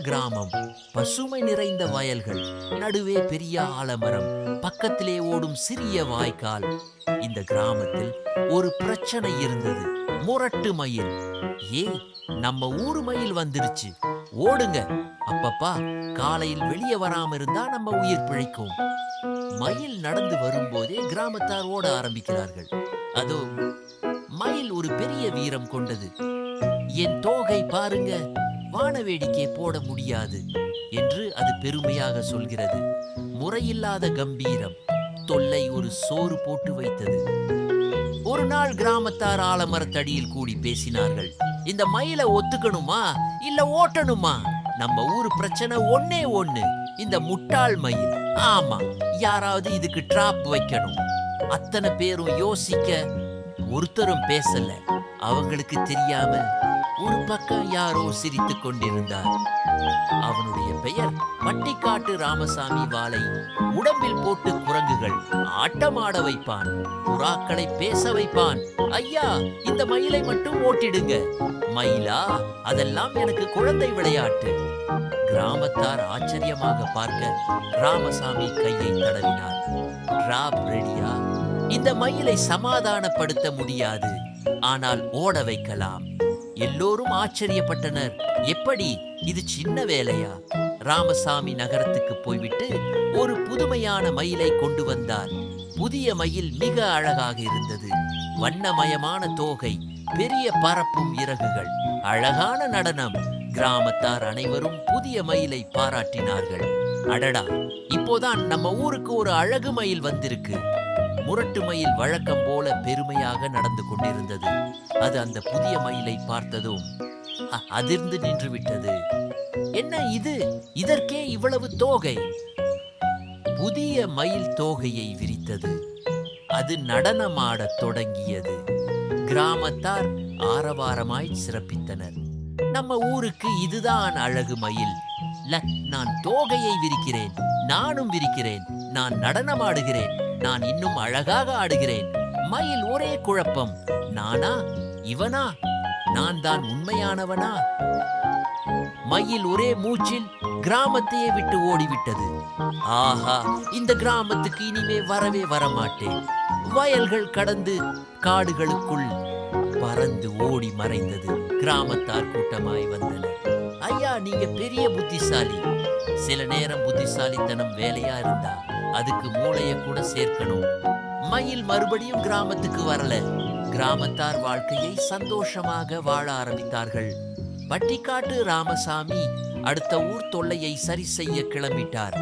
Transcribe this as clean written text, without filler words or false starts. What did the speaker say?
கிராமம். பசுமை நிறைந்த வயல்கள், நடுவே பெரிய ஆலமரம், பக்கத்திலே ஓடும் சிறிய வாய்க்கால். இந்த கிராமத்தில் ஒரு பிரச்சனை இருந்தது. முரட்டு மயில். ஏ, நம்ம ஊரு மயில் வந்துருச்சு, ஓடுங்க. அப்பப்பா, காலையில் வெளியே வராம இருந்தா நம்ம உயிர் பிழைக்கும். மயில் நடந்து வரும்போதே கிராமத்தார் ஓட ஆரம்பிக்கிறார்கள். அதோ மயில் ஒரு பெரிய வீரம் கொண்டது. என் தோகை பாருங்க, வானவேடிக்கை போட முடியாது என்று அது பெருமையாக சொல்கிறது. முறையில்லாத கம்பீரம், தொல்லை ஒரு சோறு போட்டு வைத்தது. ஒரு நாள் கிராமத்தார் ஆலமரத்தடியில் கூடி பேசினார்கள். இந்த மயிலை ஒத்துக்கணுமா இல்ல ஓட்டணுமா? நம்ம ஊரு பிரச்சனை ஒன்னே ஒண்ணு, இந்த முட்டாள் மயில். ஆமா, யாராவது இதுக்கு டிராப் வைக்கணும். அத்தனை பேரும் யோசிக்க, ஒருத்தரும் பேசல. அவங்களுக்கு தெரியாமல் ஒரு பக்கம் யாரோ சிரித்துக் கொண்டிருந்தார். அவனுடைய பெயர் பட்டிக்காட்டு ராமசாமி வாலை. உடம்பில் போட்டு குரங்குகள் ஆட்டமாட வைப்பான், புறாக்களை பேச வைப்பான். ஐயா, இந்த மயிலை மட்டும் ஓட்டிடுங்க. மயிலா? அதெல்லாம் எனக்கு குழந்தை விளையாட்டு. கிராமத்தார் ஆச்சரியமாக பார்க்க ராமசாமி கையை தடவினார். டிராப் ரெடியா? இந்த மயிலை சமாதானப்படுத்த முடியாது, ஆனால் ஓட வைக்கலாம். எல்லோரும் ஆச்சரியப்பட்டனர். எப்படி, இது சின்ன வேலையா? ராமசாமி நகரத்துக்கு போய்விட்டு ஒரு புதுமையான மயிலை கொண்டு வந்தார். புதிய மயில் மிக அழகாக இருந்தது. வண்ணமயமான தோகை, பெரிய பரப்பும் இறகுகள், அழகான நடனம். கிராமத்தார் அனைவரும் புதிய மயிலை பாராட்டினார்கள். அடடா, இப்போதான் நம்ம ஊருக்கு ஒரு அழகு மயில் வந்திருக்கு. முரட்டு மயில் வழக்கம் போல பெருமையாக நடந்து கொண்டிருந்தது. அது அந்த புதிய மயிலை பார்த்ததும் அதிர்ந்து நின்று விட்டது. என்ன இது? இதற்கே இவ்வளவு தோகை? புதிய மயில் தோகையை விரித்தது. அது நடனமாடத் தொடங்கியது. கிராமத்தார் ஆரவாரமாய் சிறப்பித்தனர். நம்ம ஊருக்கு இதுதான் அழகு மயில். நான் தோகையை விரிக்கிறேன், நானும் விரிக்கிறேன், நான் நடனமாடுகிறேன், நான் இன்னும் அழகாக ஆடுகிறேன். மயில் ஒரே குழப்பம், நானா இவனா? நான் தான் உண்மையானவனா? மயில் ஒரே மூச்சில் கிராமத்தையே விட்டு ஓடிவிட்டது. ஆஹா, இந்த கிராமத்துக்கு இனிமே வரவே வரமாட்டேன். வயல்கள் கடந்து காடுகளுக்குள் பறந்து ஓடி மறைந்தது. கிராமத்தார் கூட்டமாய் வந்தனர். ஐயா, நீங்க பெரிய புத்திசாலி. சில நேரம் புத்திசாலித்தனம் வேலையா இருந்தா அதுக்கு மூளைய கூட சேர்க்கணும். மயில் மறுபடியும் கிராமத்துக்கு வரல. கிராமத்தார் வாழ்க்கையை சந்தோஷமாக வாழ ஆரம்பித்தார்கள். பட்டிக்காட்டு ராமசாமி அடுத்த ஊர் தொல்லையை சரி செய்ய கிளம்பிட்டார்.